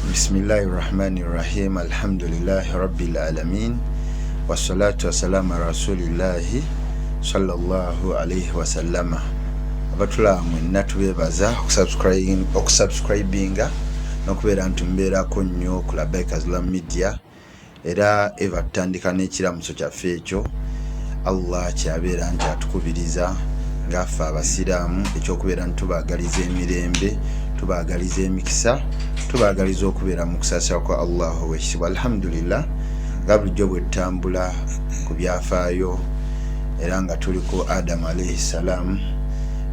Bismillahirrahmanirrahim. Alhamdulillahi rabbil alamin. Wassalatu wassalamu ala rasulillahi sallallahu alayhi wasallama. Abatula mwenna tubebaza okusubscribinga n'okubeera ntumbeerako nnyo ku Labaika Islam Media era eva tutandika n'ekiramuso kyaffe ekyo Allah kyabeera nti atukubiriza ngaffe abasiraamu ekyokubeera ntubagaliza emirembe, tubagaliza emikisa, tubagaliza okubeera mu kusaasira kwa Allah ow'ekitiibwa. Alhamdulillah nga bulijjo bwe tutambula ku byafaayo era nga tuliko Adamu alayhi salaam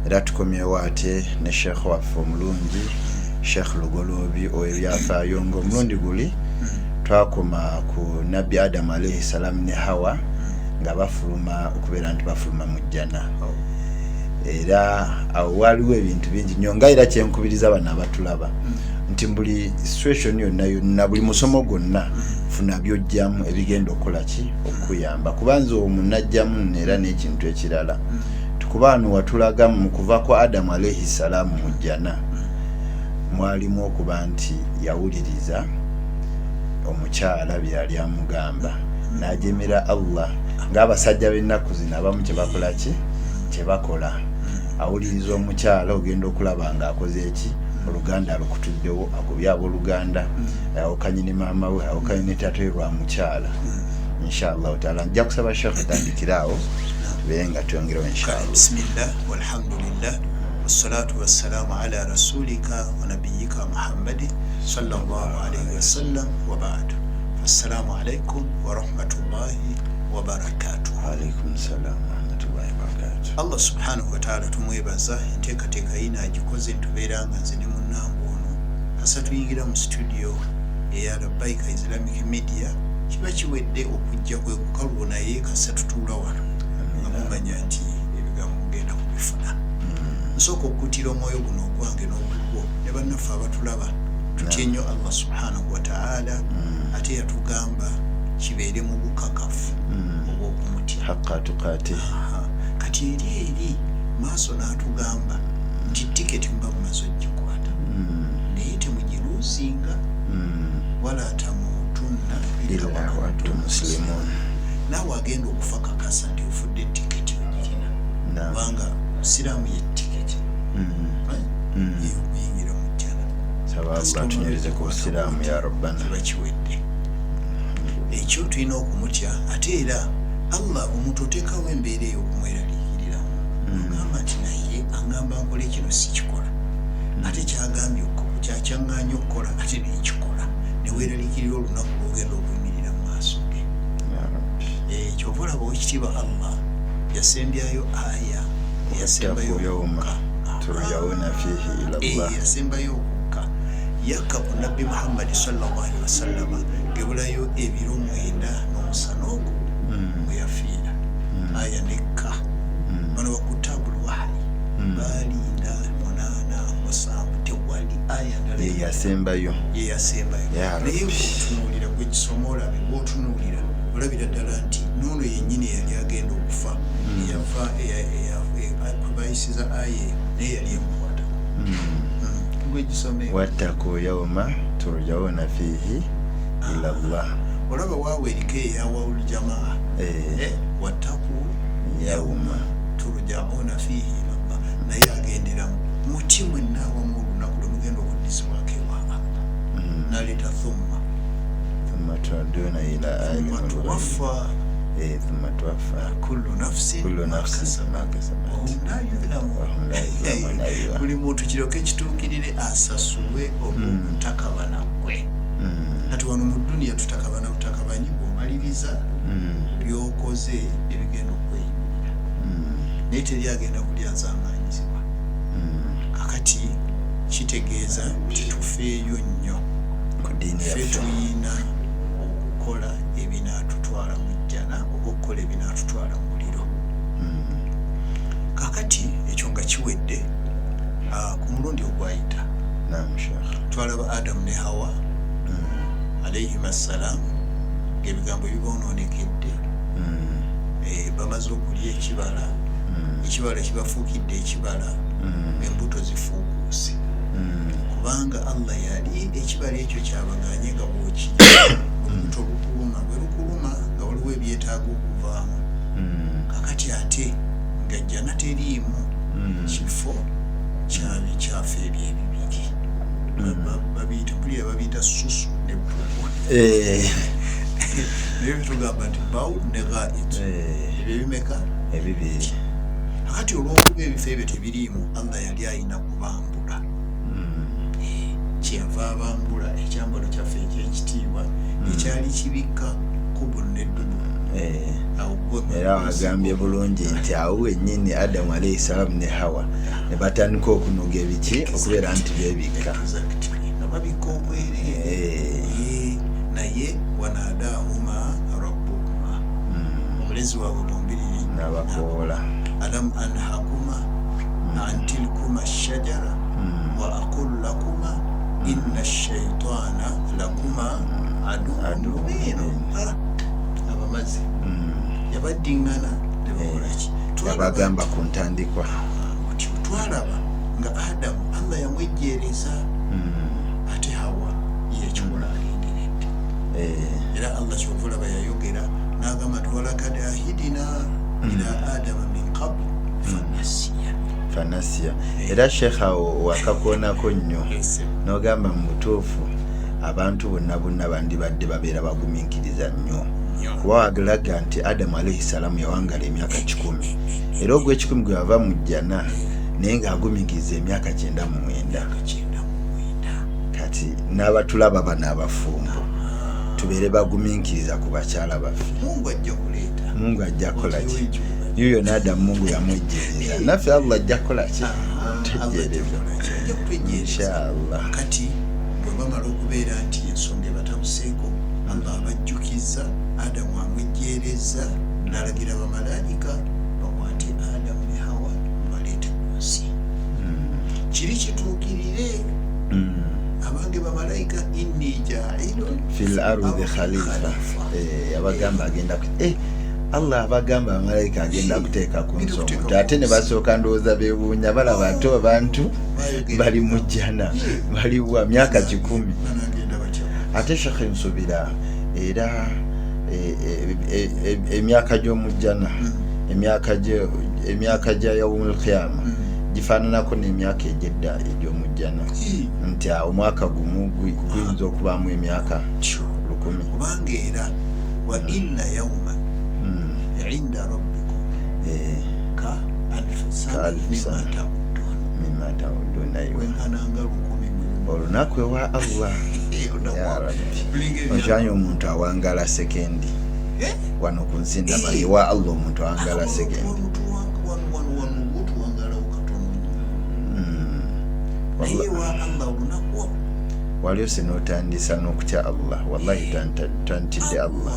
era tukomyewo ate ne Sheikh waffe omulungi Sheikh Lugoloobi ow'ebyafaayo ng'omulundi guli twakoma ku Nabbi Adamu alayhi salaam ne Hawa nga bafuluma okubeera nti bafuluma mu jjana era awo waliwo ebintu bingi nnyo nga era kyenkubiriza bano abatulaba nti buli situation yonna buli musomo gwonna funa byojjamu ebigenda okukola ki okuyamba kubanza omunajjamu era n'ekintu ekirala tukubano watulaga mu kuva kwa Adamu alayhi salaam mu jjana mwalimu okuba nti yawuliriza omukyala byali amugamba n'ajemera Allah ng'abasajja b'ennaku zino abamu kyebakola ki kyebakola awuliriza omukyala ogenda okulaba ng'akoze eki oluganda lukutuddewo agobye abooluganda awukanye ne maama we awukanye ne tate lwa mukyala inshallah taala nja kusaba Sheikh atandikiraawo tubeere nga twongerewo inshallah. Bismillah walhamdulillah wassalatu wassalamu ala rasulika wa nabiyyika Muhammad sallallahu alayhi wasallam wa ba'du. Assalamu alaikum wa rahmatullahi wa barakatuh. Wa alaikum salam wa rahmatullahi wa barakatuh. Allah subhanahu wa ta'ala tumwebaza enteekateeka yina agikoze ntubeera nga nze ne munnange ono kasa tuyingira mu studio eya Labaika Islamic Media kiba kiwedde okujja kwe kukalubo naye kasa tutuula wano nga mumanya nti ebigambo mugenda kubifuna. Nsooka okuttira omwoyo guno ogwange n'ogugwo ne bannaffe abatulaba tutye nnyo Allah subhanahu wa ta'ala ate yatugamba kibeere mu bukakafu obw'okumutya haqqa tuqaati. Kati eri maaso n'atugamba nti tiketi muba mumaze ogikwata naye temugiruusinga wala tamuutunna illa wa antum muslimuun. Naawe agenda okufa kakasa nti ofudde tiketi ogirina kubanga siraamu ye tiketi ey'okuyingira mu jjana. Saba Allah tunywereze ku busiraamu ya rabbana. Kiba kiwedde ekyo tulina okumutya ate era Allah omuntu oteekawo embeera ey'okumweraliikiriramu agamba nti naye angamba nkole kino sikikola ate kyagambye kyakyaŋŋaanya okukola ate nekikola neweeraliikirira olunaku lwogenda okuyimirira mu maaso ge. Kyova olaba owekitiibwa Allah yasembyayo aya eyasembayo turja'una fihi ila Allah yasembayo okukka yakka ku Nabbi Muhammad sallallahu alaihi wasallama gebulayo ebiro 9 n'omusana ogwo mwe yafiira aya nekka bano bakutabulu wahyi balinda 8 tewali aya ndala yasembayo naye bwotunuulira gwe kisoma olabe bwotunuulira olabira ddala nti noono yennyini yali agenda okufa yava kubayisiza aya naye yali emukwata gwe gisome wattaqu yawma turja'una fihi ila Allah. Olaba waawe eriko eyawawul jamaa wattaku yawma turja'una fihi ila Allah naye agendera muti mwenna awamu olunaku lwe mugenda okuddizibwako ewa Allah naleeta thumma turaduna ila alimul tuwaffa kullu nafsin ma kasabat buli muntu kiroke kituukirire asasulwe obutakabana kwe. Kati wano mu duniya tutakabana butakabanyi bw'omaliriza byokoze ebigenda okweyimirira naye teri agenda kulyazaamaanyizibwa. Kakati kitegeeza nti tufeeyo nnyo ffe tuyina okukola ebinaatutwala mu jjana oba okukola ebinaatutwala mu muliro. Kakati ekyo nga kiwedde ku mulundi ogwayita twalaba Adamu ne Hawa alayhim assalaam ng'ebigambo bibonoonekedde bamaze okulya ekibala kibafuukidde ekibala embuto zifuukuuse kubanga Allah yali ekibala ekyo kyabaganye nga bwokirya olubuto lukuluma bwe lukuluma nga waliwo ebyetaaga okuvaamu kakati ate nga jjana teriimu kifo kyafe ebyo ebibiri babiyita susu ne bbugu naye bitugamba nti bawu ne ghaid ebyo bimeka ebibiri kakati olw'okuba ebifo ebyo tebiriimu Allah yali ayina kubambula kyeyava abambula ekyambalo kyaffe ekyekitiibwa ekyali kibikka kubulu neddudu era wagambye bulungi nti awo wennyini Adamu alayhi salamu ne Hawa ne batandika okunoga ebiki okubeera nti beebikka nga babikka obwereere naye wanaadaahuma rabbuhuma omulezi waabwe bombiriri n'abakoola alam anhakuma an tilkuma shajara wa aqul lakuma inna shaitana lakuma aduwwun mubin abamazi yabaddiŋŋana nebakolaki yabagamba ku ntandikwa nti twalaba nga Adamu Allah yamwejjeereza ate Hawa yekikola agenderedde era Allah kyova olaba yayogera n'agamba nti walakad ahidina ila adama min qabl fanasiya era Sheikha wakakoonako nnyo n'ogamba mu butuufu abantu bonna bandibadde babeera bagumiikiriza nnyo kuba wagalaga nti Adamu alayhi salaamu yawangala emyaka 10 era ogw'ekikumi gwe yava mu jjana naye ng'agumiikiriza emyaka 99 kati n'abatulaba bano abafumbo tubeere bagumiikiriza ku bakyala baffe Mungu ajja kukola ki yuyo n'Adamu Mungu yamwejjeereza naffe Allah ajja kukola ki tujjeereza inshallah kati bwe bamala okubeera nti ensonga ebatabuseeko Allah abajjukiza Adamu amwejjeereza n'alagira bamalayika bakwate Adamu ne Hawa baleete ku nsi kiri kituukirire abange bamalayika inni jaa'ilun fil ardi khalifa abagamba agenda Allah abagamba bamalayika agenda kuteeka ku nsi omuntu ate ne basooka ndowooza beewuunya balaba ate abantu bali mu jjana baliwa myaka 10 ate Sheikh nsubira era emyaka gy'omu jjana emyaka gya yawmul qiyama gifaananako n'emyaka egy'edda egy'omu jjana nti omwaka gumu guyinza okubaamu emyaka 10 kubanga era wa inna yawman inda rabbikum ka alfi sana mimma ta'uduna wenkananga 10 olunaku ewa Allah ya Rabbi okyanya omuntu awangala sekendi wano ku nsi ndaba ewa Allah omuntu awangala sekendi wali ose n'otandisa n'okutya Allah wallahi tantidde Allah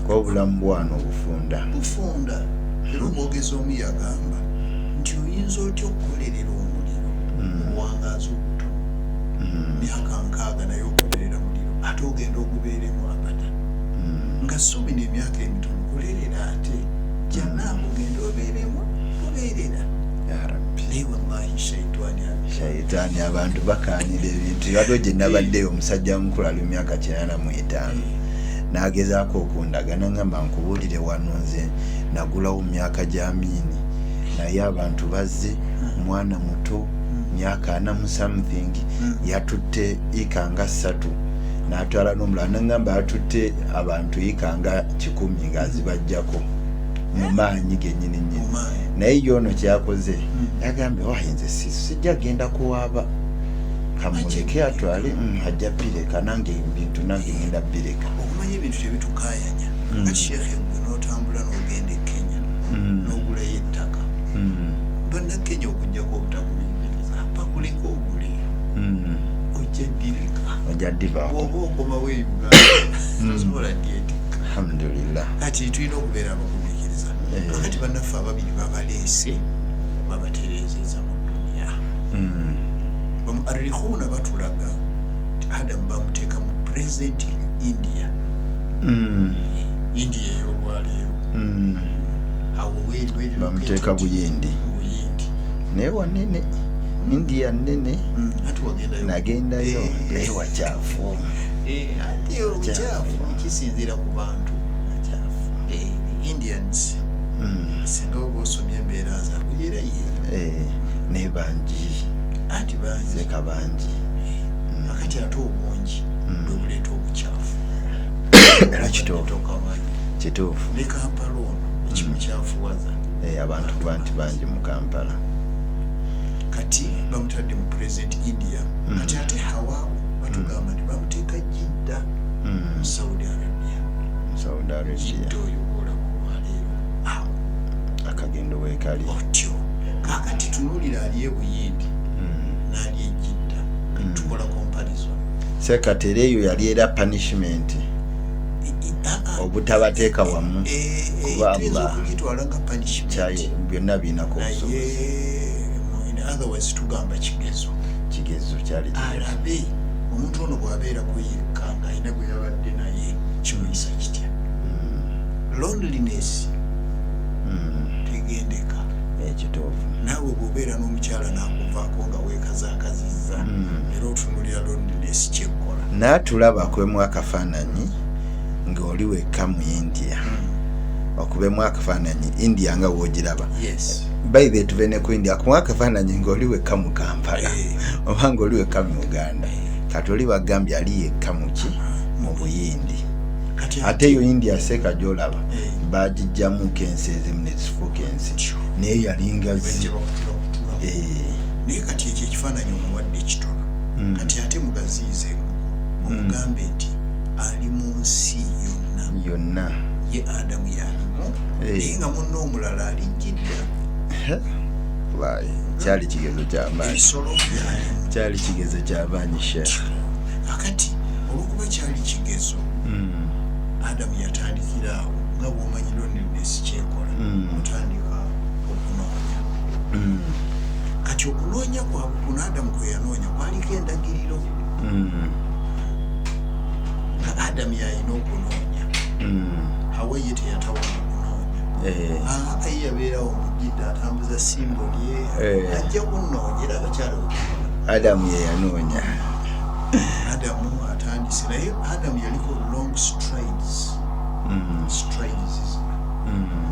kuba obulamu bwano bufunda era omwogezi omu yagamba nti oyinza otya okukolerera omuliro obuwangaazi obutono myaka 6 naye okolerera muliro ate ogenda ogubeeremu abada nga somi n'emyaka emitono kolerera ate jana ogenda obeeremu obeerera ya Rabbi naye wallahi shaitaani abantu bakaanira ebintu waliwo gye nabaddeyo omusajja mukulu ali mu myaka 95 n'agezaako okundagana ngamba nkubuulire wano nze nagulawo mu myaka gy'amiini naye abantu bazze mwana muto myaka 4 something yatutte ikanga 3 n'atwala n'omulala n'angamba atutte abantu ikanga 10 ng'azibajjako mu maanyi gennyini nnyini naye yono kyakoze yagambye wayinze sijja genda kuwaaba kamuleke atwale ajja bireka nange ebintu nange ngenda bireka okumanya ebintu tebitukayanya kati shekhe gwe n'otambula n'ogenda e Kenya n'ogulayo ettaka bonna Kenya okujjako obutakumiikiriza bakuleka ogule ojja ddireka oba okomawo e Uganda osobola dyetika alhamdulillah kati tulina okubeera abakumiikiriza kati bannaffe ababiri babaleese babatereezeza mu duniya bamuarikhuuna batulaga nti Adamu bamuteeka mu present India India ey'olwaleero awo bamuteeka Buyindi naye wanene India nnene ati wagendayo nagendayo naye wakyafu ate obukyafu kisinziira ku bantu Indians singa oba osomye embeera zaabwe era yeero naye bangi anti seka bangi akati ate obungi bwe buleeta obukyafu era kituufu ne Kampala ono ekimukyafuwaza abantu kuba nti bangi mu Kampala kati bamutadde mu President India kati ate hawaawo batugamba nti bamuteeka Jidda mu Saudi Arabia Jidda oyo olaba olwaleero awo akagendo weekali otyo kakati tunuulira ali e Buyindi n'ali e Jidda tukola comparison sekatera eyo yali era punishment obutabateeka wamu tuyinza okugitwala nga punishment byonna biinako otherwise tugamba kigezo kyali alabe omuntu ono bw'abeerako yekka ng'alina gwe yabadde naye kimuyisa kitya loneliness tegendeka ekituufu naawe bw'obeera n'omukyala n'akuvaako nga weekazaakazizza era otunulira loneliness kyekkola naatulaba kwemu akafaananyi ng'oli wekka mu India okubemu akafaananyi India nga woogiraba baithe tuve ne ku India kumu akafaananyi ng'oli wekka mu Kampala oba ng'oli wekka mu Uganda kati oli bagambye ali yekka muki mu Buyindi ate eyo India seeka gy'olaba baagijjamuko ensi ezimu ne zifuuka ensi naye yali ngazi naye kati ekyo ekifaananyi omuwadde kitono kati ate mugaziizeemu omugambe nti ali mu nsi yonna ye Adamu yalimu naye nga munno omulala ali Jidda kyali kigezo ky'amaanyi ebisolo byalimu kyali kigezo ky'amaanyi sheekh akati olwokuba kyali kigezo Adamu yatandikira awo nga bw'omanyi loneliness kyekola otandika okunoonya kati okunoonya kwabwe kuno Adamu kwe yanoonya kwaliko endagiriro nga Adamu yalina okunoonya Hawa ye teyatawaana kunoonya ye yabeerawo mu Jidda atambuza simboli ye ajja kunnoonyera abakyala Adamu ye yanoonya Adamu atandise naye Adamu yaliko long strides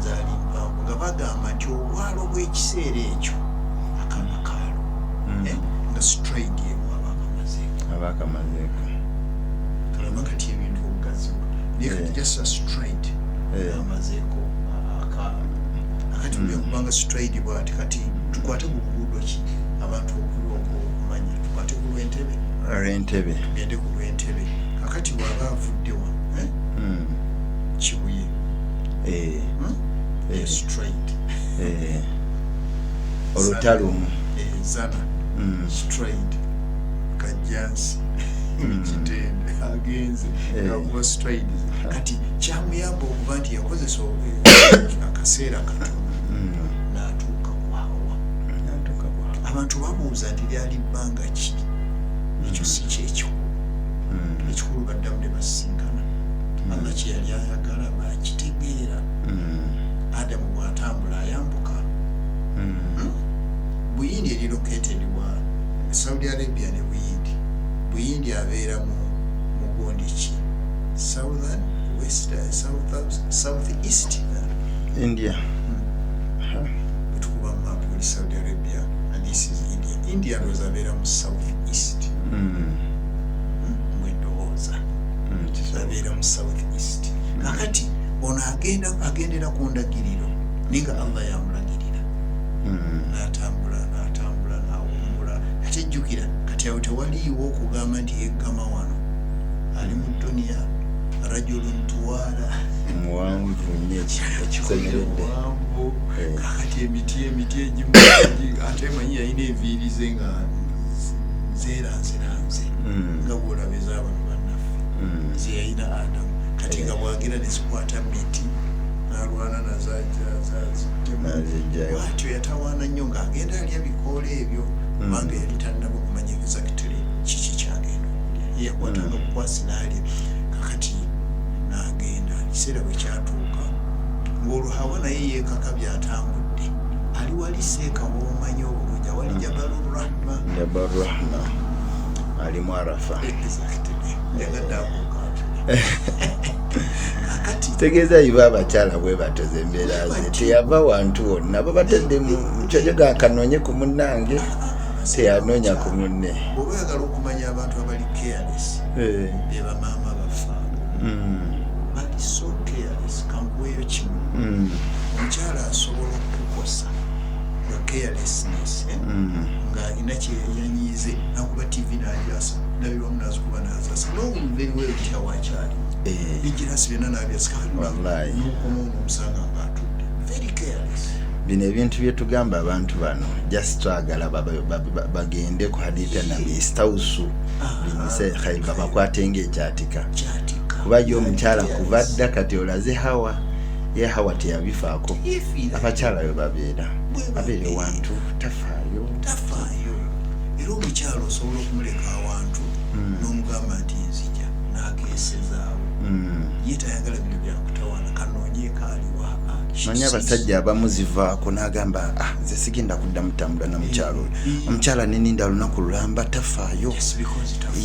zaali mpanvu nga bagamba nti obwalo bw'ekiseera ekyo akamakaalo nga stride abakamazeeko kalaba kati ebintu obugaziwa naye kati just a stride amazeeko akati kubanga stride bwati kati tukwate ku luguudo ki abantu okumanya tukwate ku Lwentebe tugende ku Lwentebe kakati bw'aba avudde wano Kibuye straight olutalumu Zana straight Kajjansi Kitende agenze ngakuba straight kati kyamuyamba okuba nti yakozesa akaseera katono n'atuuka ku Hawa abantu babuuza nti lyali bbanga ki ekyo si kyekikulu ekikulu baddamu ne basinkana Allah kye yali ayagala bakitegeera Adamu bw'atambula ayambuka Buyindi eri located wa Saudi Arabia ne Buyindi abeera mu mugondi ki southern west south east India tukuba map oli Saudi Arabia and this is India ndowooza abeera mu south east mwendowooza abeera mu south east kakati ono agendera ku ndagiriro ninga Allah yamulagirira n'atambula n'awummula ate ejjukira kati awo tewaliiwo okugamba nti yeggama wano ali mu duniya rajulun tuwala muwanvu nnyo ekikomeredde kakati emiti egimu ate manyi yalina enviirize nga zeeranzeranze nga bw'olaba ez'abantu bannaffe ze yalina Adamu kati nga bwagera nezikwata miti n'alwana nazajjatyo yatawaana nnyo ng'agenda alya bikoola ebyo kubanga yali tannaba okumanya exactly kiki kyagenda okulya ye yakwatanga bukwasi n'alya kakati n'agenda ekiseera bwe kyatuuka ng'olwo Hawa naye yeekaka by'atambudde ali wali seeka w'omanyi obulungi awali Jabalur Rahma. Jabalur Rahma alimu Arafa. Tegeeza iba abakyala bwe batoze embeera ze teyava wantu wonna bwe batedde mu kyojega akanoonye ku munnange teyanoonya ku munne. Bw'oba oyagala okumanya abantu abali careless be bamaama bafa bali so careless. Kankuweeyo kimu omukyala asobola okukukosa nga carelessness nga alina kyeyanyiize nakuba tv najasa nabirwamu nazikuba nazasa nowumveriwe otya wakyali bijirasi byonna nabyasikanuukoma omusanga nga atudde very careless. Bino ebintu bye tugamba abantu bano just twagala bagende ku hadith ya Nabi Stausu binise khayr babakwate ng'ekyatika kuba yo omukyala kuva dda kati olaze Hawa ye Hawa teyabifaako abakyala be babeera wantu tafaayo. Era omukyala osobola okumuleka awantu n'omugamba nti nzija n'akeesezaawo ye tayagala bino byakutawaana kanoonyeeko aliwa. Manya abasajja abamu zivaako n'agamba nze sigenda kudda mutambula na mukyala oyo. Omukyala neninda lunaku lulamba tafaayo,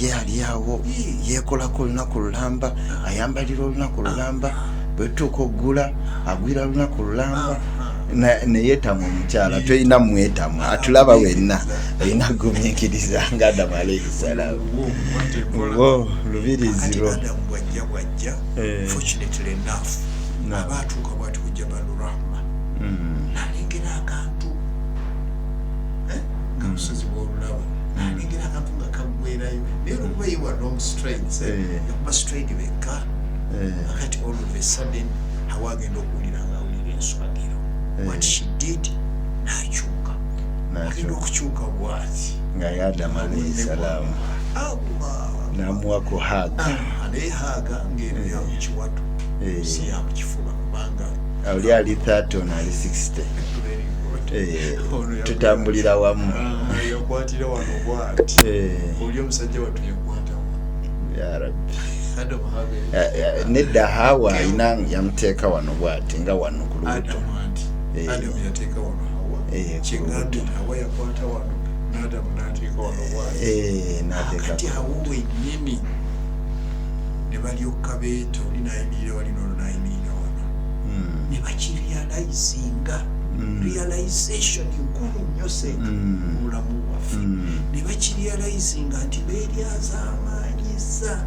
ye ali awo yeekolako olunaku lulamba, ayambalira olunaku lulamba, bwe tuuka oggula agwira lunaku lulamba. Neyeetamu omukyala toyina mwetamu atulaba wenna olina gumiikiriza nga Adamu alayhi salaamu. Lubiriziro fortunately enough abaatuuka bwati ku Jabalur Rahma nalengera akantu nga busozi bw'olulaba nalengera akantu nga kaggwerayo naye olwokuba yiwa long strains yakuba strain bekka akati all of a sudden Hawa agenda okuwulira ngaawulira enswagiro. What she did nakyuka agenda okukyuka bwati nga ye Adamu alayhi salaamu namuwa ku haga naye haga ng'eno ya mu kiwato si ya mu kifuba kubanga oli ali 30 ono ali 60 tutambulira wamu yakwatira wano bwati oli omusajja wattu yakwata ya Rabbi. Nedda Hawa ina yamuteeka wano bwati nga wano ku lubuto. Adamu yateeka wano Hawa kigambye Hawa yakwata wano n'Adamu n'ateeka wano bwati kati Hawa wennyini ne balyoka beeta oli nayimirira wali n'olwo nayimirira wano ne bakirealizinga realization nkulu nnyo senga mu bulamu bwaffe ne bakirealizinga nti beeryazaamaanyiza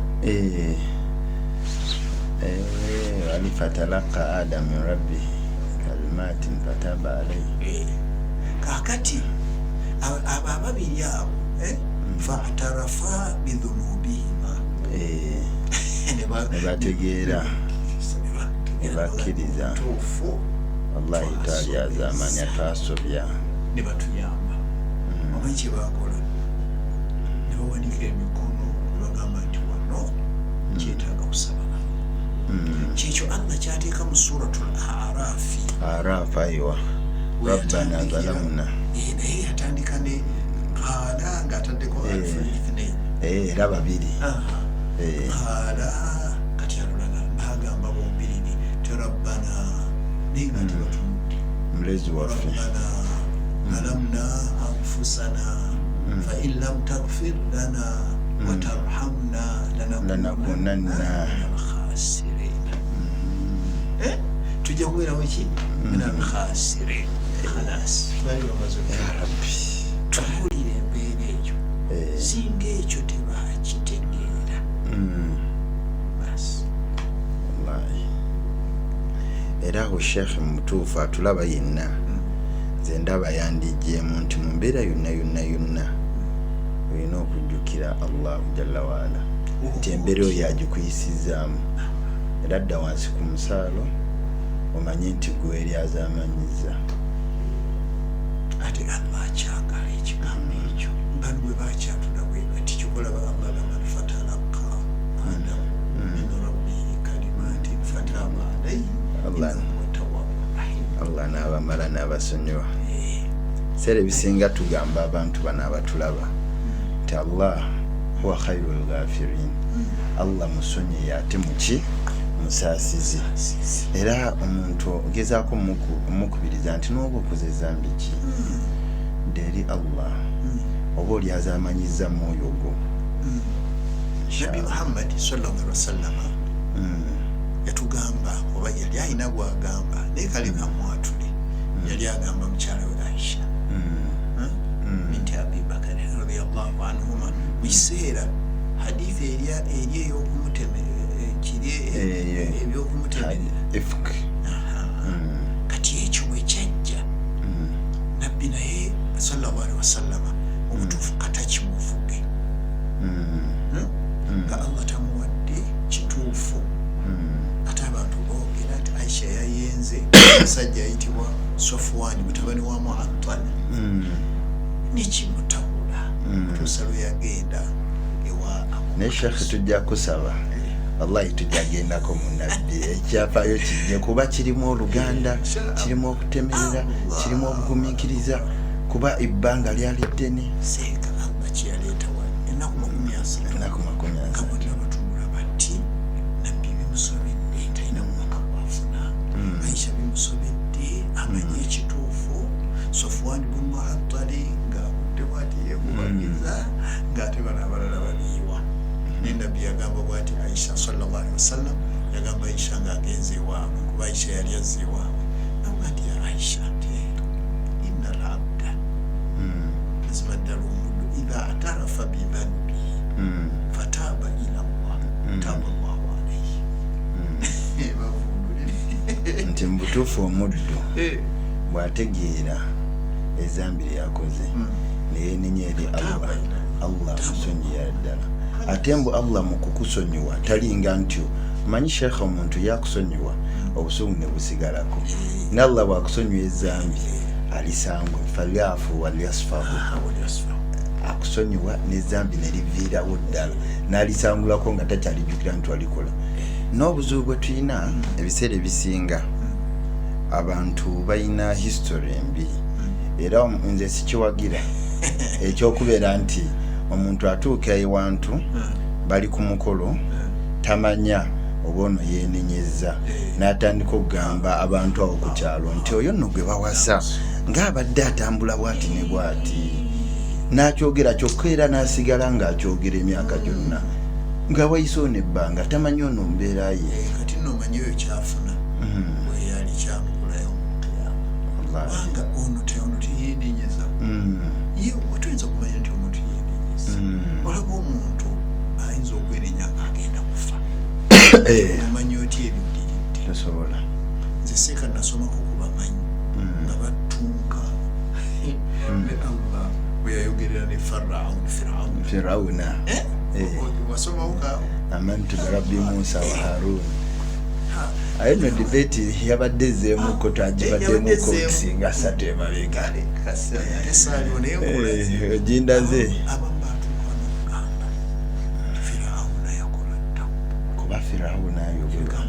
wali fatalaka Adamu min rabbi kalimatin fataba alayhi. Kakati ababiri abo fa'tarafa bidhunubihima ne bategeera ne bakkiriza wallahi twalyazaamanya twasobya ne batuyamba. Omanyi kye baakola ne bawanika emikono ne bagamba nti wano kyetaaga kusaba kyekyo Allah kyateeka mu suratul Araf ayiwa rabbana zalamna naye yatandika ne qaala ng'ataddeko era babiri qaala kati alulala bagamba bombiriri terabbana ninga tebatumudde mulezi waffe zalamna anfusana fa in lam taghfir lana wa tarhamna lanakunanna minal khasirin. Tujja kubeeramu ki minal khasirin. Khalas bali bamaze ya Rabbi tuwulire embeera ekyo singa ekyo tebakitegeera basi wallahi. Era awo Sheikh mutuufu atulaba yenna nze ndaba yandigyemu nti mu mbeera yonna olina okujjukira Allahu jalla waala nti embeera oyo agikuyisizaamu era dda wansi ku musaalo omanye nti gwe eryazaamanyizza. Ate Allah akyagala ekigambo ekyo bano bwe bakyatula bwe bati kyokolaba Allah gamba fatalaka Adamu min rabbihi kalimatin fataba alayhi Allah n'abamala n'abasonyiwa. Seera ebisinga tugamba abantu bano abatulaba nti Allah huwa khayrul ghafirin. Allah musonyiye ate muki musaasizi. Era omuntu ogezaako omukubiriza nti n'oba okoze zambi ki tuwedde eri Allah oba oli azamanyiza mwoyo gwo. Nabi Muhammad sallallahu alaihi wasallam yatugamba oba yali alina gwagamba naye kale kamwatule yali agamba mukyala we Aisha binti Abi Bakr radiyallahu anhuma biseera hadithi eri ebyokumutemerera ifk kati ekyo bwe kyajja nabbi naye sallallahu alaihi wasallam obutuufu katakimuvuge nga Allah tamuwadde kituufu ate abantu boogera nti Aisha yayenze omusajja ayitibwa Sofwani mutabani wa Mu'attal nekimutawula tuusa lwe yagenda ewa naye shekhe tujja kusaba wallahi tujja gendako mu nabbi ekyafaayo kijje kuba kirimu oluganda kirimu okutemerera kirimu obugumiikiriza kuba ebbanga lyali ddene seeka Allah kyeyaleetawa ennaku 30 nga bonna batunula bati nabbi bimusobedde talina mumaka gwafuna Aisha bimusobedde amanye ekituufu Sofwani bun Mu'attali ng'akudde bwati yeekubagiza ng'ate bano abalala babiyiwa naye nabbi yagamba bwati Aisha sallallahu alaihi wasallam yagamba Aisha ng'agenze ewaabwe kuba Aisha yali azze ewaabwe nagamba nti ya Aisha nti inna al-abda mazima ddala omuddu idha atarafa bidhanbi fataba ila Allah taba Allahu alaihi bavundulire nti mubutuufu omuddu bw'ategeera ezambi lyakoze neyeenenya eri Allah musonyiya ddala ate mbu Allah mu kukusonyiwa talinga ntyo manyi sheekha omuntu yakusonyiwa obusungu ne busigalako ne Allah bw'akusonyiwa ezambi alisangwe falyafu walyasfahu akusonyiwa n'ezambi ne liviirawo ddala n'alisangulako nga takyalijjukira nti walikola n'obuzibu bwe tulina ebiseera ebisinga abantu balina history embi era nze sikiwagira ekyokubeera nti omuntu atuuka ewantu bali ku mukolo tamanya oba ono yeenenyeza n'atandika okugamba abantu awo ku kyalo nti oyo nno gwe bawasa ng'abadde atambula bwati ne bwati n'akyogera kyokka era n'asigala ng'akyogera emyaka gyonna nga wayise ono ebbanga tamanyi ono mbeera ye kati nno omanyi oyo kyafuna bwe yali kyamukulayo kubanga ono teyeenenyeza ye otuyinza okumanya nti omuntu yeenenyeza olaba omuntu ayinza okwenenya ng'agenda kufa omanyi oti ebiddiridde tosobola nze seeka nasomako kubamanyi nga battunka ne Allah bwe yayogerera ne Firawuna wasomawo kaawo amantu birabbi Musa wa Harun aye no debate yabadde ezeemuko twagibaddemuko okusinga 3 emabega gindaze kuba Firawuna ayogera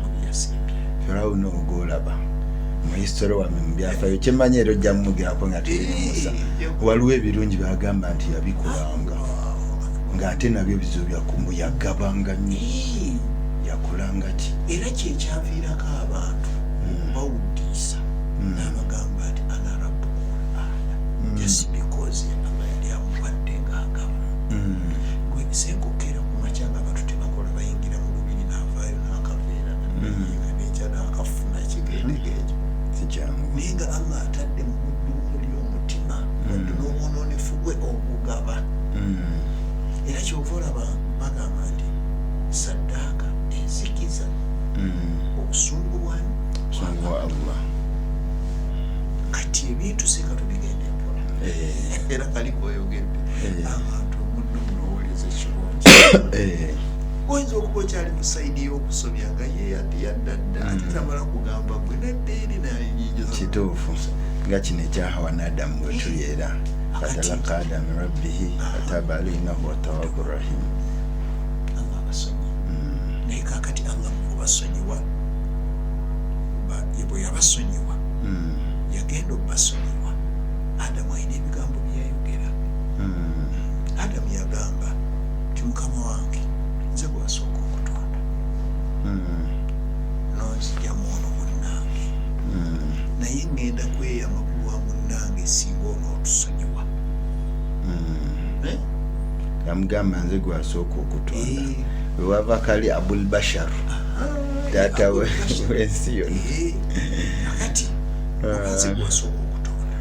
Firawuna ogolaba mu history wa mu byafaayo kyemmanyi era ojja mumugirako nga tuli Musa waliwo ebirungi byagamba nti yabikolanga ng'ate nabyo bizibu byakumbu yagabanga nnyo yakolanga ki era kyekyaviirako abantu bawuddiisa n'abagamba nti ana rabbukumul aala just because Allah yali amuwadde ng'agaba senkokera ku makya nga abantu tebakola bayingira mu lubiri n'avaayo n'akaveera n'enyiga n'akafuna kigendegeekyo naye nga Allah atadde mu muddu muli omutima muddu n'obwonoonefu gwe okugaba era kyova olaba bagamba nti saddaaka enzikiza obusungu bwa Allah kati ebintu seka tubigenda empola era kali kwoyogedde abantu omuddu munowoleza ekirungi oyinza okuba okyali ku saidi y'okusobya nga yeyaddadda ate tamala kugamba gwe neddeeri nayenyingiza kituufu nga kino ekyahawa n'Adamu bwe tuyeera fatalaka Adamu min rabbihi fataba alayhi innahu huwa tawwabu rahim Allah abasonyi naye kaakati Allah mu kubasonyiwa bwe yabasonyiwa yagenda obbasonyiwa Adamu alina ebigambo byeyayogera Adamu yagamba ti mukama wange nze gwasooka okutonda nonzigyamu ono munnange naye ngenda kweyama ku lwa munnange singa onootusonyiwa yamugamba nze gwasooka okutonda wewava kali Abul Bashar taata w'ensi yonna akati nze gwasooka okutonda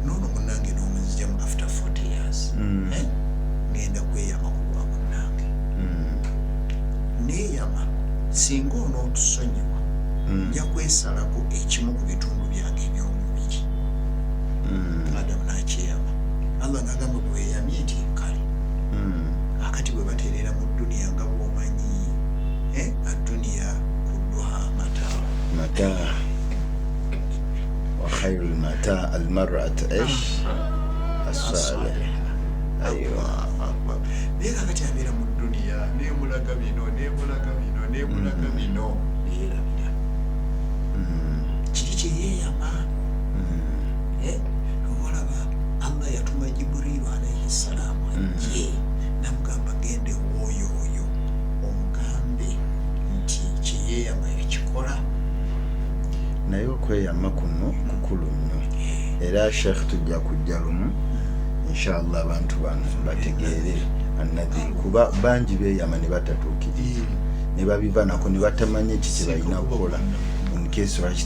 noono munnange n'omuzigyamu after 40 years ngenda kweyama ku lwa munnange neeyama singa onootusonyiwa nja kwesalako ekimu ku bitundu byange eby'omubiri Adamu n'akyeyama Allah n'agamba bwe weeyamye nti kale akati bwe bateerera mu dduniya nga bw'omanyi adduniya kulluha mataa wa khayrul mataa almar'atu as-salih aywa naye kakati abeera mu dduniya neemulaga bino neerabira kiri kye yeeyama olaba Allah yatuma Jibrilu alayhi salaamu ajje namugamba gende woyo omugambe nti kyeyeeyama yakikola naye okweyama kuno kukulu nnyo era Sheikh tujja kujja lumu inshallah abantu bano bategeere annadhiri kuba bangi beeyama ne batatuukiriza ne babiva nako ne batamanya eki kye balina kukola nkesi lwaki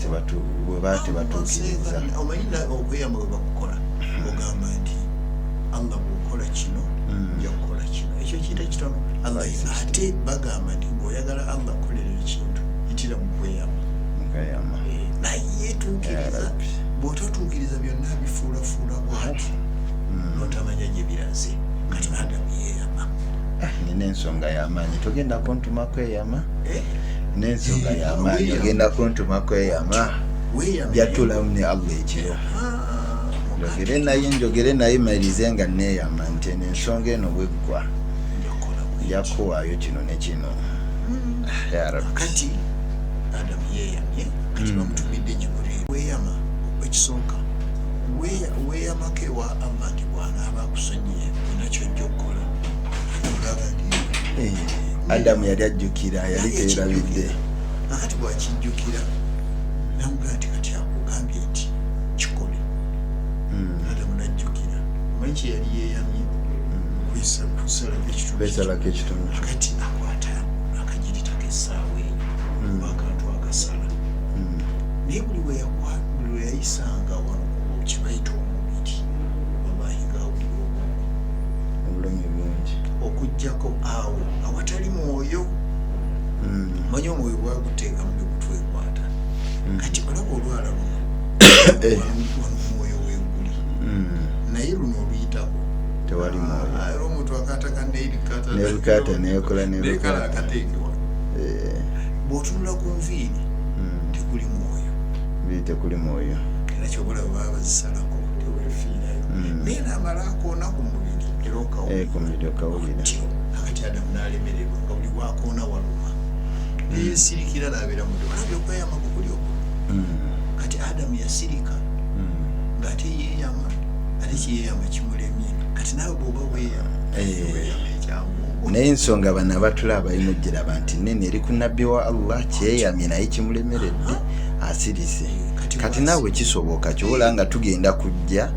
bweba tebatuukiriza omanyina okweyama bwe bakukola ogamba nti Allah bw'okola kino nja kukola kino ekyo kiyita kitono Allah ate bagamba nti bw'oyagala Allah kukolera ekintu yitira mu kweyama naye tuukiriza bw'otatuukiriza byonna bifuulafuula bwati n'otamanya gye biraze kati Adamu yeeyama nina ensonga y'amaanyi togenda kuntuma kweyama n'ensonga y'amaanyi ogenda kuntuma kweyama jatulamu ne Allah ekiro njogere naye malirize nga neeyama nti ensonga eno bweggwa njakuwaayo kino ne kino ya Rabbi kati Adamu yeeyamye kati bamutumidde Jibrilu weeyama ekisooka weeyamako ewa Allah nti bw'anaaba akusonyiye nakyo ojja okukola Adamu yali ajjukira yali teerabidde akati bw'akijjukira namugamba nti kati akugambye nti kikole Adamu n'ajjukira omanyi kye yali yeeyamye kwesalako ekitundu akati akwata akajjiritako essaawa eyo oba akantu akasala naye buli we yayisanga wano kye bayita omubiri wallahi ngaawulira obulumi bungi okuggyako awo awatali mwoyo manyi omwoyo bwaguteekamu ne gutwekwata kati olaba olwala luno wano mwoyo weeguli naye luno oluyitako tewali mwoyo era omuntu akaataka neerikata neekola nekala akateekewa bw'otunula ku nviiri tekuli mwoyo tekuli mwoyo era kyobola baba bazisalako teweefiirayo naye naamala akoona ku mubiri era okawulira akati Adamu n'alemererwa nga buli bwakoona waluma neyeesirikira n'abeera mu olabye okweyama kukuli okwo kati Adamu yasirika ng'ate yeeyama ate kiyeeyama kimulemye kati naawe bw'oba weeyama ekyamu naye ensonga bano abatula balina ogiraba nti nene eri ku nabbi wa Allah kyeyamye naye kimulemeredde asirise kati naawe kisoboka kyobola nga tugenda kujja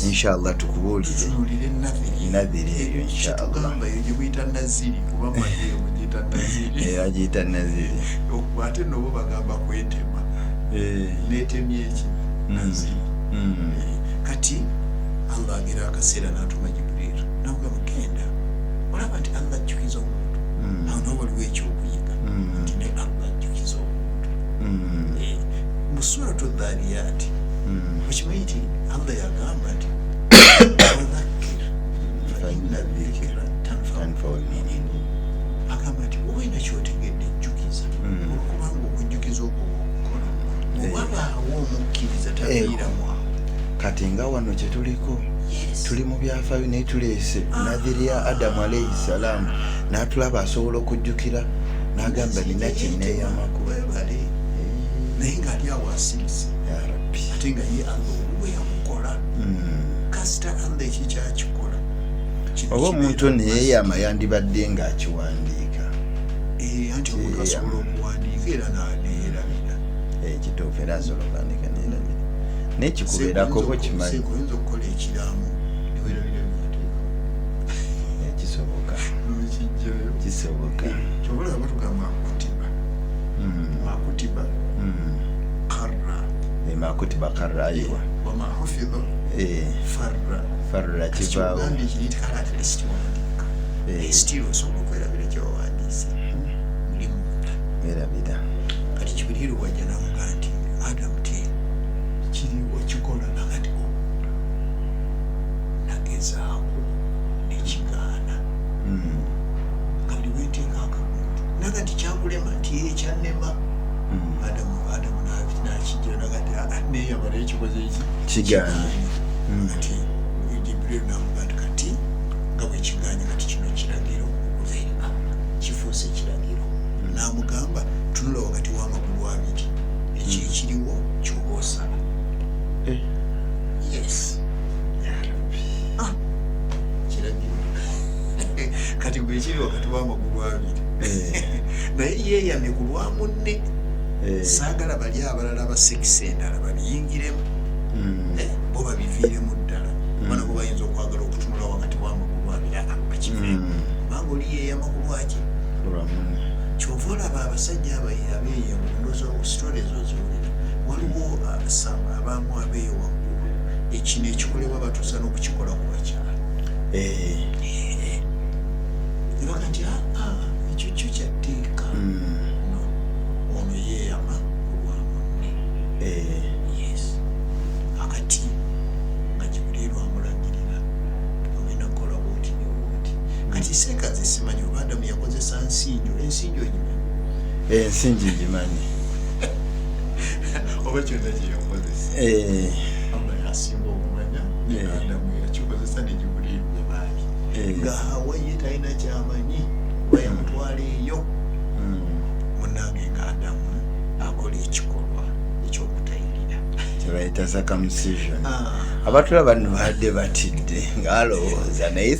inshallah tukubuulire nadhiri eyo inshallah agiyita naziri ate nobo bagamba kwetema netemye eki naziri kati Allah agira akaseera n'atuma Jibrilu n'agamba genda olaba nti Allah ajjukiza omuntu awo nawe waliwo ekyokuyiga nti ne Allah ajjukiza omuntu mu suratu Dhariyat okimanyi nti Allah yagamba nti wadhakkir fa inna dhikra tanfa'u al-mu'minin agamba nti wowe nakyotegedde jjukiza olwokubanga okujjukiza okwo okukola obwabaawo omukkiriza tafiiramu kati nga wano kye tuliko tuli mu byafaayo naye tuleese nadhiri ya Adamu alayhi salaamu n'atulaba asobola okujjukira n'agamba nina kye neeyamako naye ng'ali awo asirise ya Rabbi ate nga ye Allah oluwe yamukola kasita Allah eki kyakikola oba omuntu neyeeyama yandibadde ng'akiwandiika anti omuntu asobola okuwandiika era neerabira ekituufu era asobola okuwandiika neerabira naye kikubeerako bwe kimanyi oyinza okukola ekiraamo newerabira byateeka kisoboka kisoboka kyobola batugamba makutiba qarra makutiba qarra aywa wama hufidha farra kibaawo kiyitala at least wandika still osobola okwerabira kyowandiise mulimu erabira kati kibiriiro wajja namuga nti Adam te kiriwo kikola nakati nagezaako nekigaana kali wenteeka akamuntu nakati kyakulema nti ekyanema Adamu nakijja nakati neyabala ekikoze eki kigaana kati Jibril namuga nti kati nga bwekiganya kati kino kiragiro okuveera kifuuse kiragiro namugamba tunula wakati w'amagulu abiri ekiriwo kyoba osala yes kiragiro kati gwekiri wakati w'amagulu abiri naye yeeyamye ku lwa munne saagala bali abalala basekisa endala babiyingiremu bo babiviiremu ddala kubana bo bayinza okwagala okutunula wakati w'amagulu abiri bakiveemu kubanga oli yeeyama ku lwaki kyova olaba abasajja abeeyamu ndoza sitole ezoziwulira waliwo abamu abeeyo waggulu ekino ekikolebwa batuusa n'okukikola ku bakyala ebaga nti ekyo kyo kyatteeka no ono yeeyama ku lwa munne yes akati nga Jibuliiru amulagirira ogenda kukola bwoti ne bwoti kati seekazi simanyi oba Adamu yakozesa ensinjo ensingi ngimanyi oba kyonna kyeyakozesa Allah yasinga okumanya Adamu yakikozesa ne Jibuliiru bwe baali nga Hawa ye talina kyamanyi oba yamutwala eyo munnange nga Adamu akola ekikolwa ekyokutayirira kyebayita circumcision abatulaba bano badde batidde ng'alowooza naye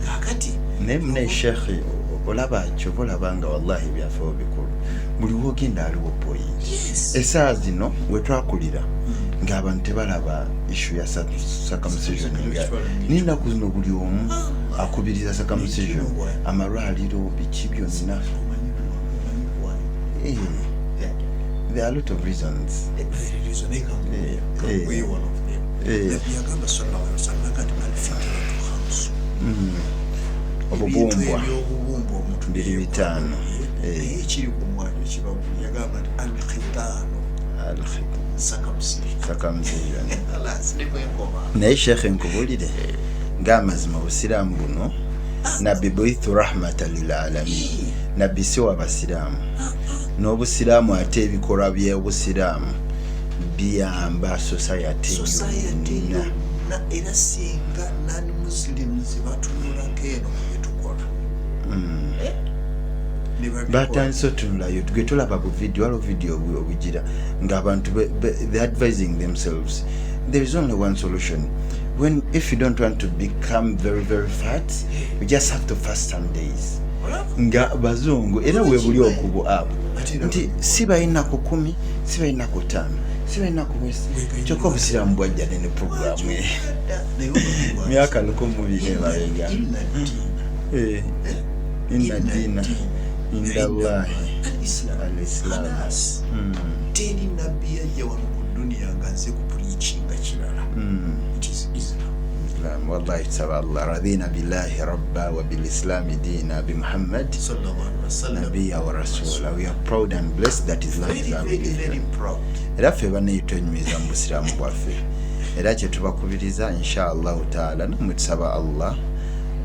kakati naye mune shekhe olaba kyova olaba nga wallahi byafewo bikulu buli wogenda aliwo point essaawa zino wetwakulira ng'abantu tebalaba issue ya circumcision n'ennaku zino buli omu akubiriza circumcision amalwaliro biki byonna there are a lot of reasons yagamba sallallahu alaihi wasallam kati alfitratu khamsu obubumbwa ebyobubumba omuntu biri bitaano naye ekiri ku mwanjo kibagulu yagamba nti alkhitaano circumcision naye shekhe nkubulire ng'amazima obusiraamu buno nabbi buithu rahmatan lilalamin nabbi si w'abasiraamu n'obusiraamu ate ebikolwa by'obusiraamu biyamba society yonna era singa nani muslims batunulako eno byetukola batandise otunulayo tugwe tulaba ku video waliwo video obugira ng'abantu they advising themselves there is only one solution if you don't want to become very very fat you just have to fast some days nga bazungu era webuli okubo abo nti si balina ku 10 si balina ku 5 si balina ku mwezi kyokka obusiraamu bwajja ne programu myaka 100 mabenga inna dina inda Allahi al-Islam teri nabbi yajja wano ku duniya nga nze ku preachinga kirala it is Islam wallahi tusaba Allah radina billahi rabba wa bil Islam dina bi Muhammad sallallahu alaihi wasallam nabiyya wa rasula we are proud and blessed that Islam is our religion era ffe baneyitonyumiza mu busiraamu bwaffe era kyetubakubiriza inshallah taala namwe tusaba Allah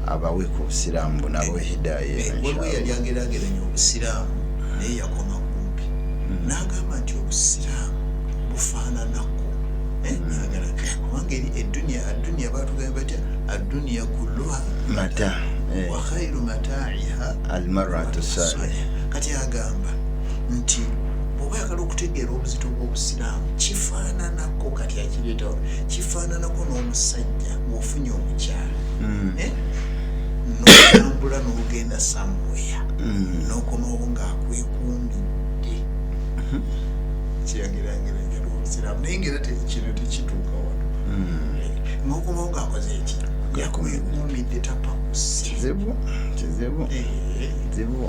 abawe ku busiraamu buno abawe hidaya inshallah yali ageraageranya obusiraamu naye yakoma kumpi n'agamba nti obusiraamu bufaananako kubanga eri eduniya batugamba batya aduniya kulluha mata wa khairu mataiha almaratu salih kati agamba nti bw'oba yagala okutegeera obuzito bw'obusiraamu kifaananako kati akireetawo kifaananako n'omusajja ng'ofunye omukyala n'otambula n'ogenda somewhere n'okomawo ng'akwekuumidde kirageraageranya n'obusiraamu naye ngera kino tekituuka wano ng'okomawo ng'akoze eki yakumidde tapakusi kizibu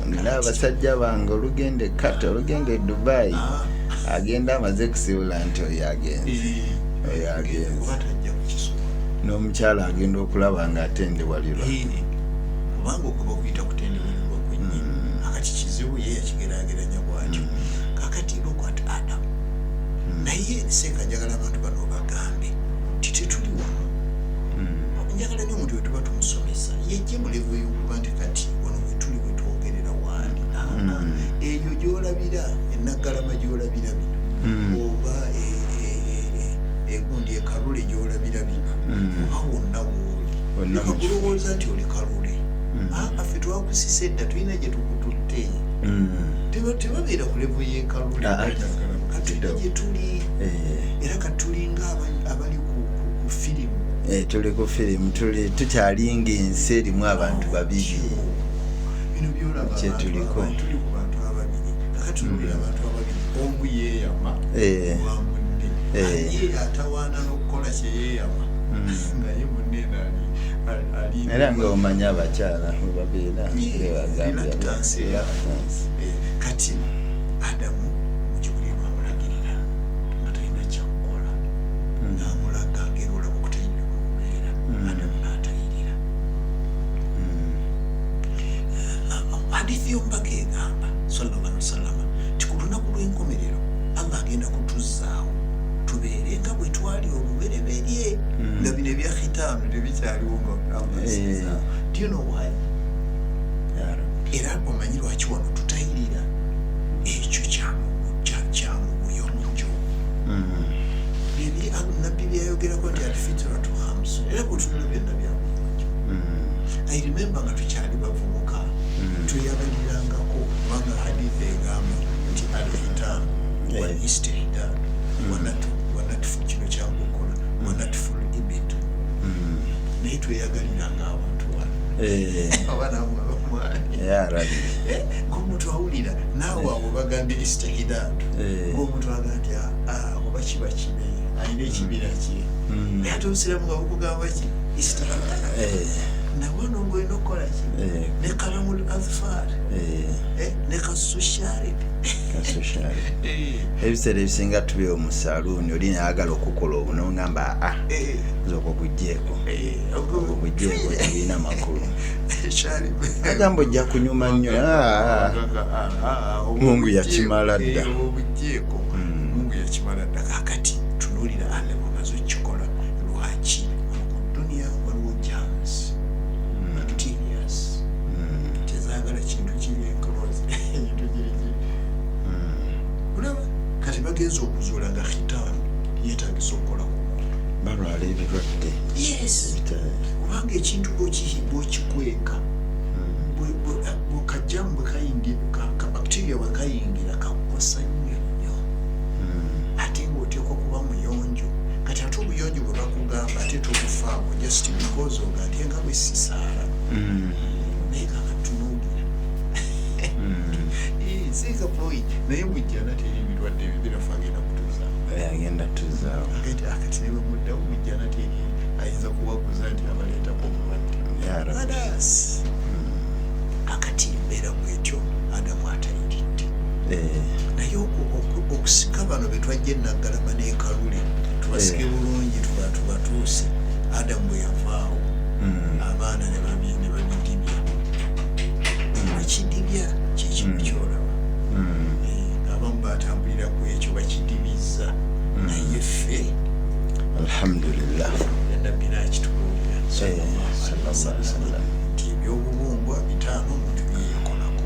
nina abasajja bange olugenda e Qatar olugenda e Dubai agenda amaze kusiibula nti oyo agenze n'omukyala agenda okulaba nga atendewalirwa kubanga okuba okuyita kutendewalirwa kwennyini akati kizibu ye yakigeraageranya bwatyo kakati lokwat Adam naye senga njagala abantu bano bagambe ti tetuli wano njagala nyo omuntu wetuba tumusomesa yejje mulevu yokuba nti kati wano wetuli wetwogerera waali eyo gyolabira enaggalama gyolabira bino oba egundi ekalule gyolabira bino oba wonna wooli kulowooza nti oli kalule affe twakusisa edda tulina gye tukututte tebabeera ku levu y'ekalule kati gye tuli era katulinga abali ku firimu tuli ku firimu tukyalinga ensi erimu abantu babiri bino byolaba kyetuliko tuli ku bantu ababiri kakatululira abantu ababiri omu yeeyama wa munne ye atawaana n'okukola kye yeeyama naye munne ali era nga omanya abakyala webabeera kati Adamu mukibuli lwamulagirira nga talina kyakukola n'amulaga ngeri olaba okutayirira kumubeera Adamu n'atayirira hadithi y'omubaka egamba sallallahu alaihi wasallama ti ku lunaku lw'enkomerero Allah agenda kutuzzaawo tubeere nga bwe twali olubereberye nga bino ebya khitaanu tebikyaliwo nga do you know why? Era omanyi lwaki wano tutayirira ekyo kyamubuyonjo nabbi byayogerako nti alfitratu hamsu era bwetunula byonna byamuyonjo I remember nga tukyali bavubuka tweyagalirangako kubanga hadithi egamba nti alkhitaanu walistihdad wanatufu kino kyangukola wanatuful ibitu naye tweyagaliranga abantu ng'omuntu awulira naawe abo bagambye istihdaadu ng'omuntu aga nti oba kiba kibe alina ekibira kye naye ate obusiramu nga bukugamba ki istihdaadu nawano ng'olina okukola ki ne kalamul azfar ne kasushari ebiseera ebisinga tube omusaluuni oli nayagala okukola obu nongamba nzoka okugjeeko tebirina makulu agamba ojja kunyuma nnyo mungu yakimala dda mungu yakimala dda kakati tunuulira alemabazo kikola lwaki ku duniya waliwo jams bacterias tezaagala kintu kiri enkolozi olaba kati bagenza okuzuula nga khitaanu yeetagisa okukola balwala ebirwadde kubanga ekintu bwokikweka bwekajjamu bwekabacteria bwekayingira kakukosa nnyo nnyo ate ng'oteekwa kuba muyonjo kati ate obuyonjo bwe bakugamba ate tobufaako just because oga ate nga bwe sisaala naye kakatunuugira siiza Floyd naye mujjana teri ebirwadde ebyo birafa agenda kutuzaawo akati ne bwe muddawo mujjana teri ayinza kuwaguza nti abaleetako obulwadde akati embeera bwetyo Adamu atayiridde naye okusika bano betwajja enaggalama n'ekalule tubasike bulungi tubatuuse Adamu bwe yavaawo abaana ne babidibya bakidibya kyekimu kyolaba abamu batambulira ku ekyo bakidibizza naye ffe alhamdulillah nabbi nakitubuulira nti ebyobubumbwa bitaano omuntu byeyakolako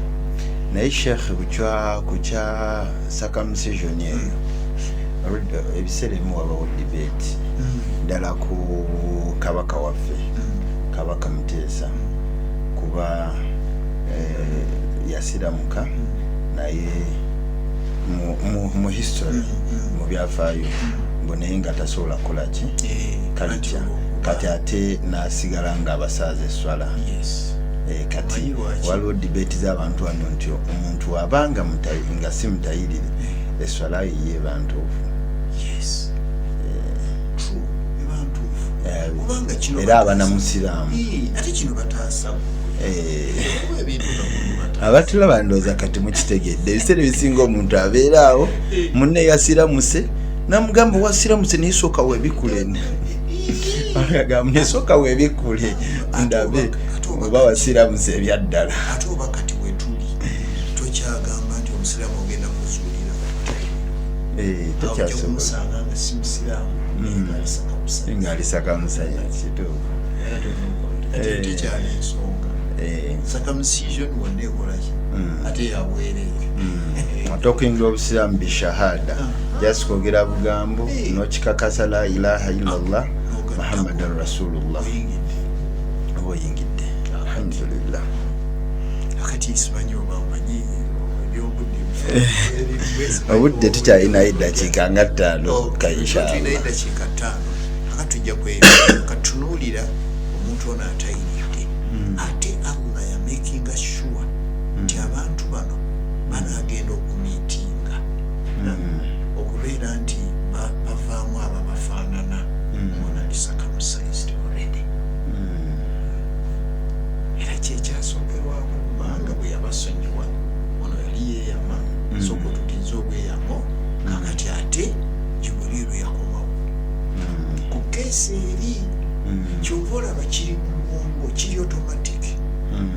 naye sheekh kukya circumcision eyo ebiseera ebimu wabawo debate ddala ku kabaka waffe kabaka Muteesa kuba yasiramuka naye mu history mu byafaayo naye nga tasobola kukola ki kalitya kati ate n'asigala nga abasaaza eswala kati waliwo debate z'abantu wano nti omuntu abanga nga si mutayirire eswala ye yeeba ntuufu kubanga kino era abanamusiraamu ate kino bataasa ebintu abatulaba ndowooza kati mukitegedde ebiseera ebisinga omuntu abeera awo munne yasiramuse namugamba wasiramuse naye sooka webikule agamba nesooka webikule ndabe oba wasiramuse ebyaddala ate oba kati wetuli tokyagamba nti omusiraamu ogenda kuzuulira tokyasobola nga si musiraamu ngalisaka musaya kituufu tekyali ensonga circumcision wonna ekolaki ate yabwereere otokuyingira obusiraamu bishahada just kwogera bugambo nokikakasa la ilaha illallah muhammadan rasulullah oba oyingidde alhamdulillah akati simanyi oba omanyi obudde tukyalinayo eddakiika nga 5 kaishallah eddakiika 5 akati tujja katunuulira omuntu ono atayiridde ate Allah ya making sure nti abantu bano banagenda okumiitinga okubeera nti bavaamu ababafaanana ona circumcised already era kyekyasookerwako kubanga bwe yabasonyiwa ono yali yeeyama sooka otutiza obweyamo kakati ate Jibuliiru yakomawo ku keesi eri kyova olaba kiri mu bwongo kiri automatic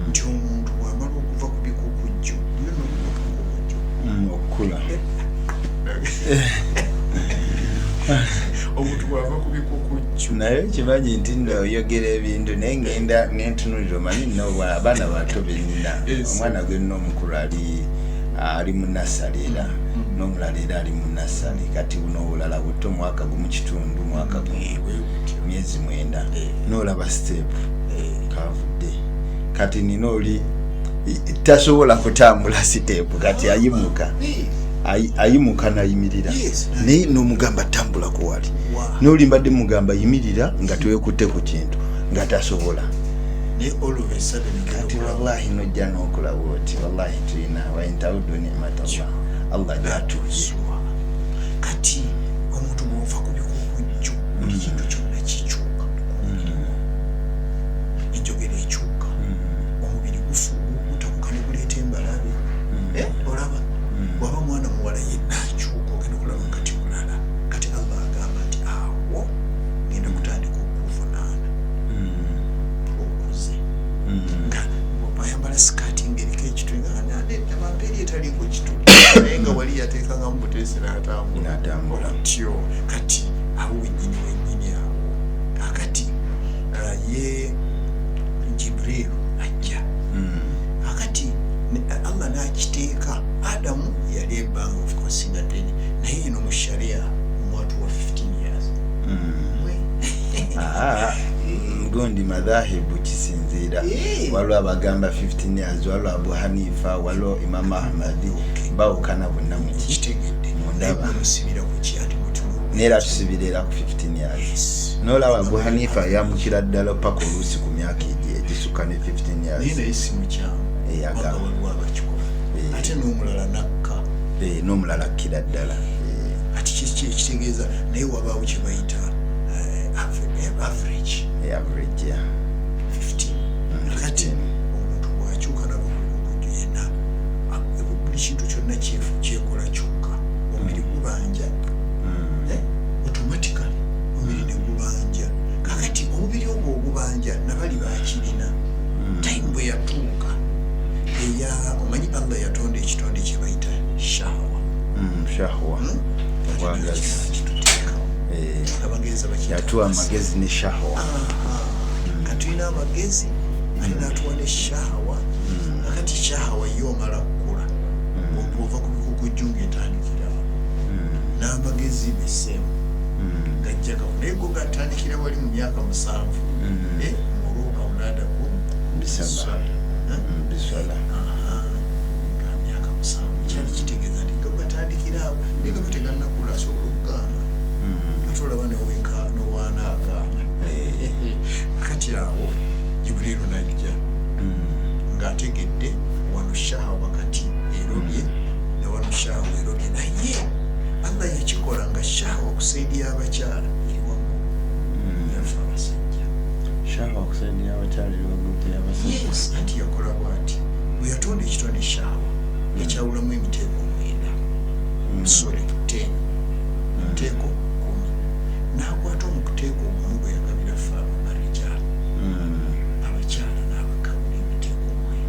nti omuntu bwamala okuva ku bikukujju okukula omuntu bwava ku bikukujju naye kimanyi nti noyogera ebintu naye ngenda nentunulira omanyi nno abaana bato benina omwana gwe nno omukulu ali mu nasale era n'omulala era ali mu nasale kati buno obulala buto mwaka gumu kitundu mwaka myezi 9 n'olaba step kavudde kati nina oli tasobola kutambula step kati ayimuka nayimirira naye n'omugamba tambula kuwali n'oli mbadde mugamba yimirira nga twekutte ku kintu nga tasobola kati wallahi nojja n'okulaba oti wallahi tulina waintaudu ni'matallah Allah gyatuwa kati omuntu bw'ova ku bikukujju buli kintu kyonna kikyuka enjogera ekyuka omubiri gufuukuta ne guleeta embalabe olaba waba mwana muwala yenna akyuka ogenda okulaba kati mulala kati Allah agamba nti awo ngenda kutandika okuvunaana okuze nga bayambala sikaati ng'eriko ekitwe nga amampeeri etaliiko kituli naye nga wali yateekanga mu buteesi n'atambula otyo kati awo wennyini awo kakati ye Jibuliiru ajja kakati Allah n'akiteeka Adamu yali ebbanga of course nga ddene naye eno mu sharia omwatu wa 15 years gundi madhahibu kisinziira waliwo abagamba 15 years waliwo Abu Hanifa waliwo Imam Ahmadi bawukana bonna mukitegedde mundaba musibira ku kyati mutulo neera tusibirira ku 15 years n'olaba Abu Hanifa yamukira ddala paka oluusi ku myaka egisukka ne 15 years naye naye si mukyamu eyagamba waliwo abakikola ate n'omulala nakka n'omulala kkira ddala ati kitegeeza naye wabaawo kye bayita average 15 kati omuntu bwakyuka nabo okujju yenna buli kintu kyonna kyekola kyokka omubiri gubanja automatically omubiri ne gubanja kakati omubiri ogwo ogubanja nabali bakirina time bwe yatuuka omanyi Allah yatonda ekitonde kye bayita shahwa yatuwa amagezi ne shahwa katulina amagezi ate natuwa ne shahwa akati shahwa yomala kukula ova ku bikukujju ng'etandikirawo n'amagezi besemu gajjagawo naye go gatandikira wali mu myaka 7 muluka unadaku bisala myaka 7 kyali kitegeeza nti gabatandikirawo naye gabategannakula asobola okugaana atolaba nowaana agaana kati awo Jibuliiru najja ng'ategedde wano shahawa kati erobye ne wano shahawa erobye naye Allah yakikola nga shahawa okusaidia abakyala eri waggulu yafa abasajja shawa kusaidia abakyala bagurupu y'abasajja. Yes, anti yakola bw'ati bwe yatonda ekitone shawa ekyawulamu emiteeko 9 sorry 10 emiteeko 10 n'akwata omukuteeko ogumu gwe yagabira ffe abarijala abakyala n'abakabula emiteeko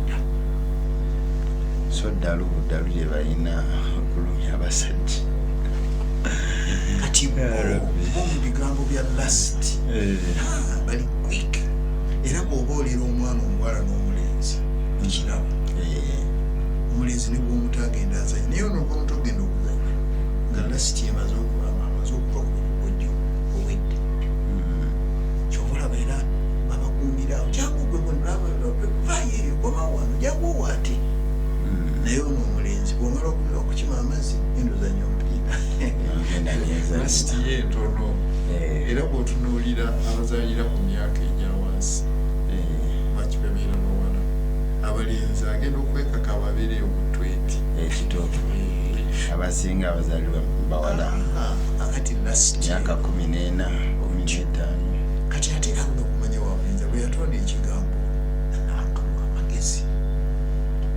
9. So ddalu lye balina okulumya abasajja kati mu bigambo bya last bali quick era bw'oba olera omwana omuwala n'omulenzi ekirabo omulenzi ne bw'omutagenda azanya naye ono oba omutogenda okuzanya nga last emaze okuva ku bujjo owedde kyobalaba era babakuumirawo jangu gwe vayeeyo komawo wano jangu owaate naye ono omulenzi bw'omala okukima amazzi endozanya omupiira last ye ntono era bw'otunuulira abazaalira ku myaka egya wansi bakibebeera n'owala abalenzi agenda okwekaka ababeereyo mu 20 ekitoofu abasinga abazaalibwa bawala akati last myaka 14 15 kati ate alina okumanya wabulinza bwe yatonda ekigambo amagezi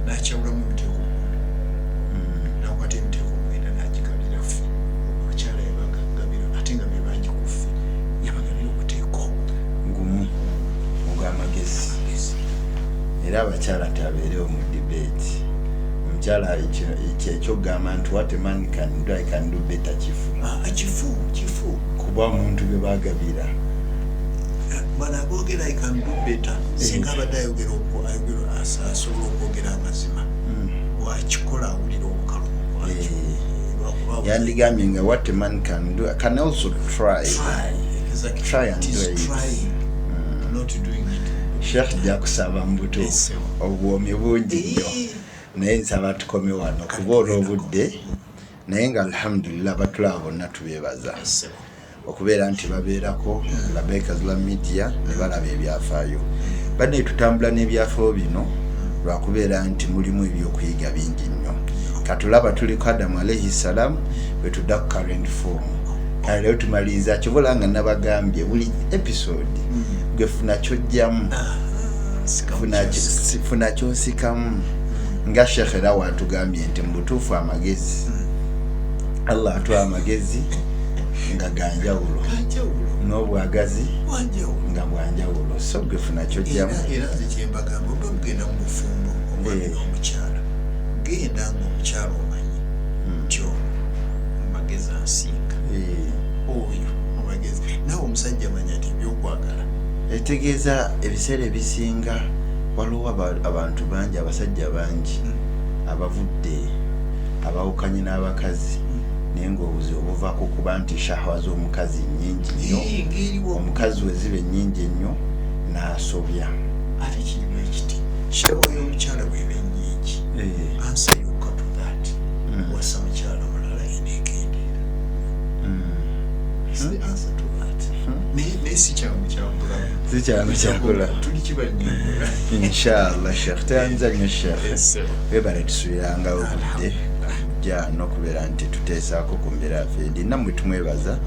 n'akyawulamu emiteeko n'akwata emiteeko 9 n'agigabira ffe abakyala yabagabira ate nga bye bagikuffe yabagabira okuteeko ngumu ogw'amagezi era abakyala tabeerewo mu debate omukyala ekyokugamba nti what a man can do I can do better kifu kuba omuntu bye bagabira bwana boogera I can do better singa abadde ayogera asobola okwogera amazima wakikola awulira obukalumu bwakyo yandigambye nga what a man can do I can also try and do it not doing it. Sheikh jakusaba mbuto obwomi bungi nnyo naye nsaba tukome wano kuba olw'obudde naye nga alhamdulillah batulaba bonna tubeebaza okubeera nti babeerako Labaika Islam Media ne balaba ebyafaayo badde tutambula n'ebyafaayo bino lwakubeera nti mulimu ebyokuyiga bingi nnyo katulaba tuliko Adamu alayhi salam bwe tudda ku current form kale leo tumaliriza kyobola nga nabagambye buli episode gwefuna kyojjamu funa kyosikamu nga Sheikh era watugambye nti mu butuufu amagezi Allah atuwa amagezi nga ganjawulo n'obwagazi nga bwanjawulo so gwefuna kyojjamu era nze kyembagamba oba mugenda mu bufumbo omwami n'omukyala genda ng'omukyala omanyi tyo mumagezi asinga oyo mumagezi nawe omusajja manya nti ebyokwagala etegeeza ebiseera ebisinga waliwo abantu bangi abasajja bangi abavudde abawukanye n'abakazi naye ng'obuzi obuvaako kuba nti shahawa z'omukazi nnyingi nnyo omukazi we ziba ennyingi ennyo n'asobya ate kirimu ekiti shahawa y'omukyala bweba ennyingi ansa yokka to that wasa mukyala mulala yeneegendeera the answer to that naye si kyangu kyakula tuli kibanyonyola inshallah Sheikh tanza nnyo Sheikh webale tusubirangawo budde ja n'okubeera nti tuteesaako ku mbeera yaffe edi nammwe tumwebaza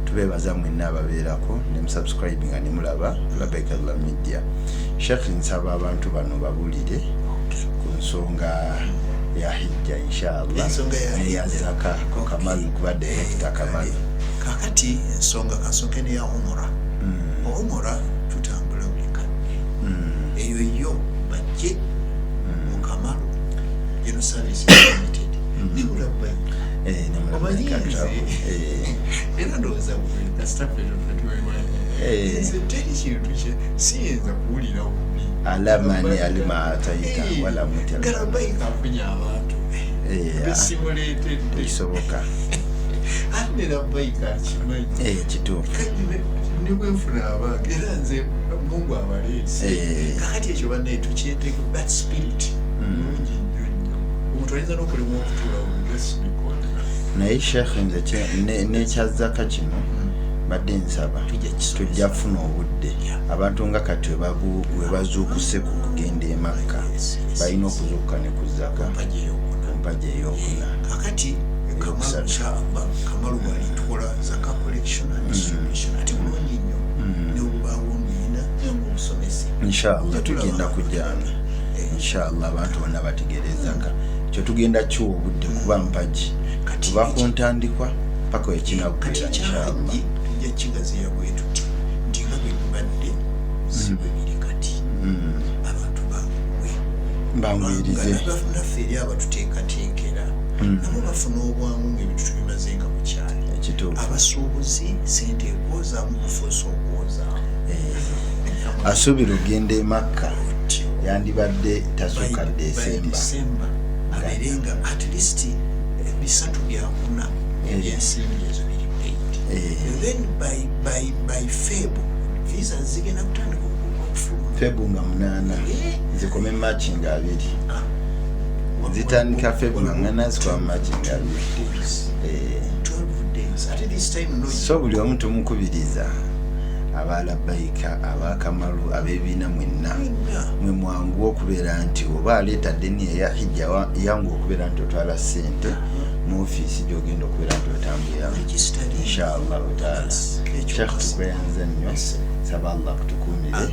tubeebaza mwenna ababeerako ne musubscribe nga ne mulaba Labaika Islam Media. Sheikh nsaba abantu bano babulire ku nsonga ya hijja inshallah neya zaka ku Kamalu kuba director Kamalu kakati ensonga kasoke ne ya umura tutambula buli kadde eyo yo bajje mu Kamalu Service Limited nibula bayika omanyize era ndowooza teri kintu siyinza kuwulira bubi alamani alima atayita wala mutala garabayika afunye abantu bisimuleetedde kisoboka anera bayika akimanyi kituufu nibwenfuna abange era nze mungu abaleese kakati ekyo bannaye tukyeteka that spirit mungi nnyo omuntu ayinza n'okulimu okutulawo naye Sheikh nze nekyazaka kino badde nsaba tujja kufuna obudde abantu nga kati we bazuukuse ku kugenda e Makka balina okuzuukuka ne kuzaka kumpagi ey'okuna kakati Kamalu bwalitukola zaka collection and distribution ate bulungi nnyo ne bubaawo nina inshallah tugenda kujjana inshallah abantu bonna bategerezanga kyo tugenda kiwa obudde kuba mpagi kuba ku ntandikwa paka ekinaggwera inshallah tujja kigaziya bwetu nti nga bwe tubadde si bwe biri kati abantu bangwirize naffe eri abatuteekateekera nabo bafuna obwangu ng'ebintu tubimazenga mu kyalo abasuubuzi sente ekwozaamu bufuusa okwozaamu asuubira ogenda e Makka yandibadde tasukka December abeerenga at least 3/4 ebyensimbi ezo biri paid then by Feb visa zigenda kutandika okufuluma Febu nga 8 zikome March nga 2 zitandika Febu nga 8 zikoma March nga 2 12 days at this time no so buli omu tumukubiriza abalabayika abakamalu abeebiina mwenna mwe mwangu okubeera nti oba aleetadde ni eya hijja yangu okubeera nti otwala ssente mu ofiisi gy'ogenda okubeera nti otambuliramu inshallahu taala Sheikh tukweyanza nnyo saba Allah kutukuumire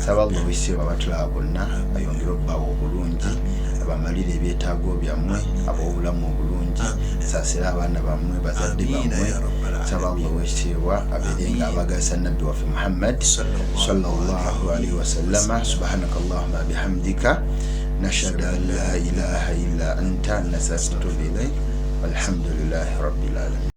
saba Allah obuyisire abatulaba bonna ayongere obbawo obulungi abamalire ebyetaago byammwe ab'obulamu obulungi saasira abaana bammwe bazadde bammwe saba Allah owekitiibwa abeerenga abagasa nabbi waffe Muhammad sallallahu alaihi wasallama subhanaka allahumma bihamdika nashhadu an la ilaha illa anta nastaghfiruka wa natubu ilayk walhamdulillahi rabbil alamin